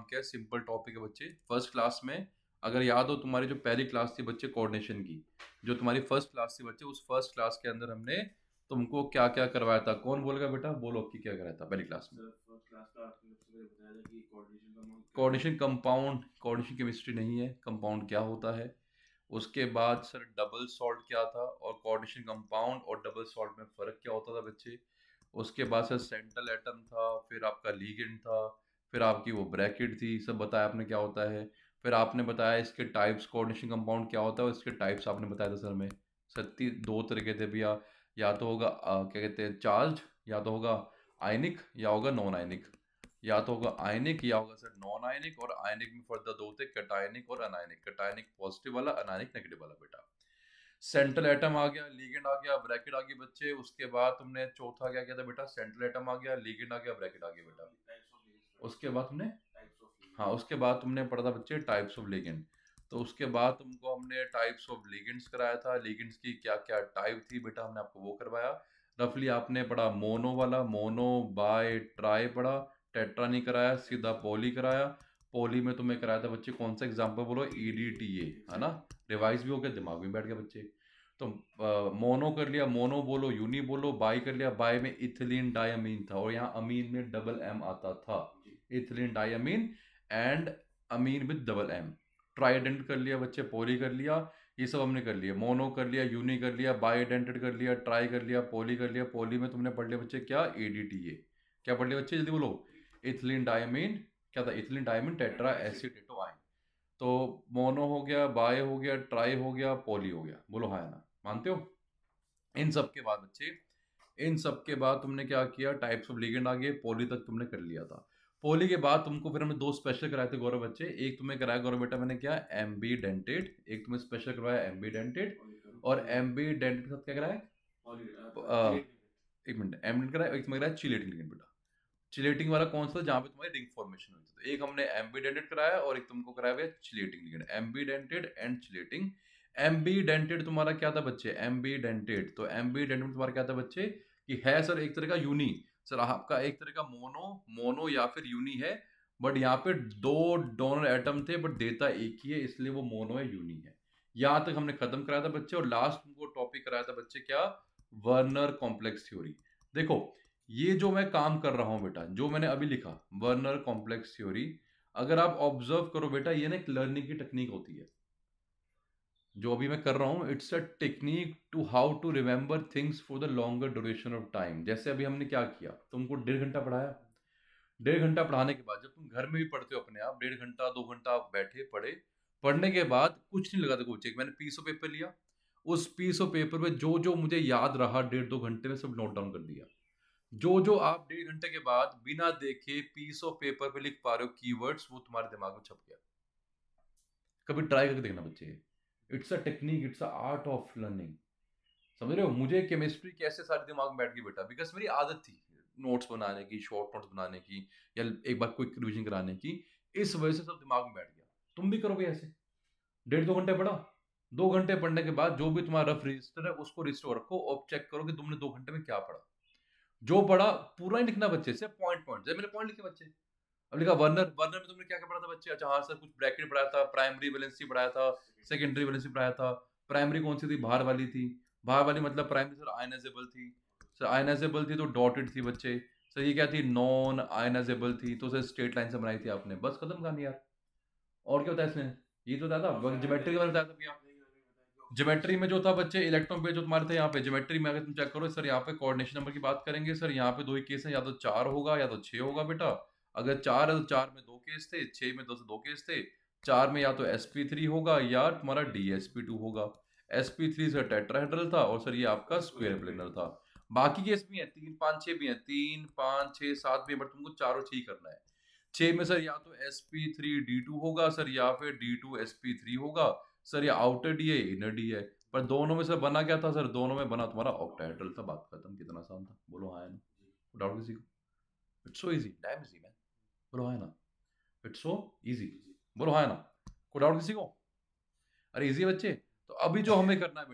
क्या है, simple topic है बच्चे। फर्स्ट क्लास में अगर याद हो तुम्हारी जो पहली क्लास थी बच्चे कोऑर्डिनेशन की, जो तुम्हारी फर्स्ट क्लास थी बच्चे, उस फर्स्ट क्लास के अंदर हमने तुमको क्या क्या करवाया था? कौन बोलेगा बेटा, बोलो कि क्या कराया था पहली क्लास में? कोऑर्डिनेशन कंपाउंड, कोऑर्डिनेशन केमिस्ट्री नहीं है, कंपाउंड क्या होता है। उसके बाद सर डबल सॉल्ट क्या था, और कोऑर्डिनेशन कंपाउंड और डबल सॉल्ट में फ़र्क क्या होता था बच्चे। उसके बाद सर सेंट्रल एटम था, फिर आपका लीगेंड था, फिर आपकी वो ब्रैकेट थी, सब बताया आपने क्या होता है। फिर आपने बताया इसके टाइप्स, कोऑर्डिनेशन कंपाउंड क्या होता है, इसके टाइप्स आपने बताया था सर में। सत्ती दो तरीके थे भैया, या तो होगा क्या कहते हैं, चार्ज, या तो होगा आयनिक, या होगा नॉन आयनिक। या तो होगा आयनिक या होगा सर नॉन आयनिक, और आयनिक में फर्दर दो थे, कैटायनिक और अनायनिक। कैटायनिक पॉजिटिव वाला, अनायनिक नेगेटिव वाला बेटा। सेंट्रल एटम आ गया, लीगेंड आ गया, ब्रैकेट आ गई बच्चे। उसके बाद तुमने चौथा क्या किया था बेटा, सेंट्रल एटम आ गया, लीगेंड आ गया, ब्रैकेट आ गया बेटा। उसके बाद तुमने, हाँ उसके बाद तुमने पढ़ा था बच्चे टाइप्स ऑफ लिगेंड। तो उसके बाद तुमको हमने टाइप्स ऑफ लिगेंड्स कराया था, लिगेंड्स की क्या क्या टाइप थी बेटा, हमने आपको वो करवाया। रफली आपने पढ़ा मोनो वाला, मोनो बाय ट्राई पढ़ा, टेट्रा नहीं कराया, सीधा पॉली कराया। पॉली में तुम्हें कराया था बच्चे कौन सा एग्जाम्पल बोलो, EDTA, है ना। रिवाइज भी हो गया, दिमाग में बैठ गया बच्चे। तो मोनो कर लिया, मोनो बोलो, यूनी बोलो। बाई कर लिया, बाई में इथिलीन डायमीन था, और यहाँ अमीन में डबल M आता था, ethylene diamine and amine with double M। Trident कर लिया बच्चे, पॉली कर लिया, ये सब हमने कर लिया। मोनो कर लिया, यूनी कर लिया, बाईडेंटेड कर लिया, ट्राई कर लिया, पॉली कर लिया। पॉली में तुमने पढ़ लिया बच्चे क्या, ADTA। क्या पढ़ लिया बच्चे, जल्दी बोलो। इथिलीन डायमीन, क्या था, इथिलीन डायमीन टेट्रा एसीटेटो आयन। तो मोनो हो गया, बाय हो गया, ट्राई हो गया, पॉली हो गया, बोलो हाँ या ना, मानते हो? इन सब के बाद बच्चे, इन सब के बाद तुमने क्या किया, टाइप्स ऑफ लिगेंड आ गए, पॉली तक तुमने कर लिया था। पॉली के बाद तुमको फिर हमने दो स्पेशल कराए थे गौरव बच्चे। एक तुम्हें कराया गौरव बेटा मैंने क्या, एम्बी डेंटेड। एक तुम्हें स्पेशल करवाया एम्बी डेंटेड, और एम्बी डेंटेड के साथ क्या कराया, एक मिनट, एम्बी कराया, एक तुम्हें कराया चिलेटिंग लिगेंड बेटा। चिलेटिंग वाला कौन सा, जहाँ पे तुम्हारी रिंग फॉर्मेशन हुई थी। तो एक हमने एम्बीडेंटेड कराया, और एक तुमको कराया हुआ चिलेटिंग लिगेंड। एम्बीडेंटेड and chelating. एम्बीडेंटेड तुम्हारा क्या था बच्चे, एम्बीडेंटेड, तो एम्बीडेंटेड तुम्हारा क्या था बच्चे, कि है सर एक तरह का यूनी। सर आपका एक तरह का मोनो, मोनो या फिर यूनी है, बट यहाँ पे दो डोनर एटम थे, बट देता एक ही है, इसलिए वो मोनो है, यूनी है। यहाँ तक हमने खत्म कराया था बच्चे, और लास्ट तुमको टॉपिक कराया था बच्चे क्या, वर्नर कॉम्प्लेक्स थ्योरी। देखो ये जो मैं काम कर रहा हूं बेटा, जो मैंने अभी लिखा, वर्नर कॉम्प्लेक्स थ्योरी, अगर आप ऑब्जर्व करो बेटा, ये ना एक लर्निंग की टेक्निक होती है। जो अभी मैं कर रहा हूं, it's a technique to how to remember things for the longer duration of time. जैसे अभी हमने क्या किया, तुमको 1.5 घंटा पढ़ाया। 1.5 घंटा पढ़ाने के बाद जब तुम घर में भी पढ़ते हो अपने आप, 1.5 घंटा 2 घंटा आप बैठे पढ़े, पढ़ने के बाद कुछ नहीं लगा, देखो चेक, मैंने पीस ऑफ पेपर लिया, उस पीस ऑफ पेपर पे जो जो मुझे याद रहा 1.5 2 घंटे में, सब नोट डाउन कर दिया। जो जो आप 1.5 घंटे के बाद बिना देखे पीस ऑफ पेपर पे लिख पा रहे हो कीवर्ड्स, वो तुम्हारे दिमाग में छप गया। कभी ट्राई करके देखना बच्चे, it's a technique, it's a art of learning. समझ रहे हो, मुझे केमिस्ट्री कैसे सारे दिमाग में बैठ गई बेटा, बिकॉज मेरी आदत थी नोट्स बनाने की, शॉर्ट नोट्स बनाने की, या एक बार क्विक रिवीजन कराने की। इस वजह से सब दिमाग में बैठ गया। तुम भी करोगे ऐसे, 1.5 2 घंटे पढ़ा, 2 घंटे पढ़ने के बाद जो भी तुम्हारा रफ रजिस्टर है उसको रिस्टोर रखो, और चेक करो कि तुमने 2 घंटे में क्या पढ़ा। जो पढ़ा पूरा ही लिखना बच्चे, से पॉइंट पॉइंट, जैसे मैंने पॉइंट लिखे बच्चे। अब लिखा वर्नर, वर्नर में तुमने क्या क्या पढ़ा था बच्चे, अच्छा हाँ सर कुछ ब्रैकेट पढ़ाया था, प्राइमरी वैलेंसी पढ़ाया था, सेकेंडरी वैलेंसी पढ़ाया था। प्राइमरी कौन सी थी, बाहर वाली थी। बाहर वाली मतलब प्राइमरी सर आयनाइजेबल थी। सर आयनाइजेबल थी तो डॉटेड थी बच्चे। सर ये क्या थी, नॉन आयनाइजेबल थी, तो सर स्ट्रेट लाइन से बनाई थी आपने, बस खत्म कहानी यार। और क्या होता है इसमें, ये तो बताया था ज्योमेट्री के बारे में बताया था भैया। ज्योमेट्री में जो था बच्चे, इलेक्ट्रॉन पे जो तुम्हारे थे, यहाँ पे ज्योमेट्री में अगर तुम चेक करो सर, यहाँ पे कोऑर्डिनेशन नंबर की बात करेंगे सर, यहाँ पे दो ही केस है, या तो 4 होगा या तो 6 होगा बेटा। अगर 4 है तो 4 में दो केस थे, 6 में दो केस थे। 4 में या तो sp3 होगा, या तुम्हारा dsp2 होगा। sp3 सर टेट्राहेड्रल था, और सर ये आपका स्क्वायर प्लेनर था। बाकी केस भी है, 3 5 6 भी है, 3 5 6 7 भी है, बट तुमको चारों ठीक करना है। 6 में सर या तो sp3d2 होगा सर, या फिर d2sp3 होगा सर, ये आउटर डी है, इनर डी है। पर दोनों में से बना क्या था सर, दोनों में बना तुम्हारा ऑक्टाहेड्रल था, बात खत्म। कितना आसान था, बोलो हाँ या ना। डाउट किसी को? It's so easy, dam easy man. बोलो हाँ या ना, इट्स सो इजी। बोलो हाँ या ना, कोई डाउट किसी को? अरे इजी है बच्चे। तो अभी जो हमें करना है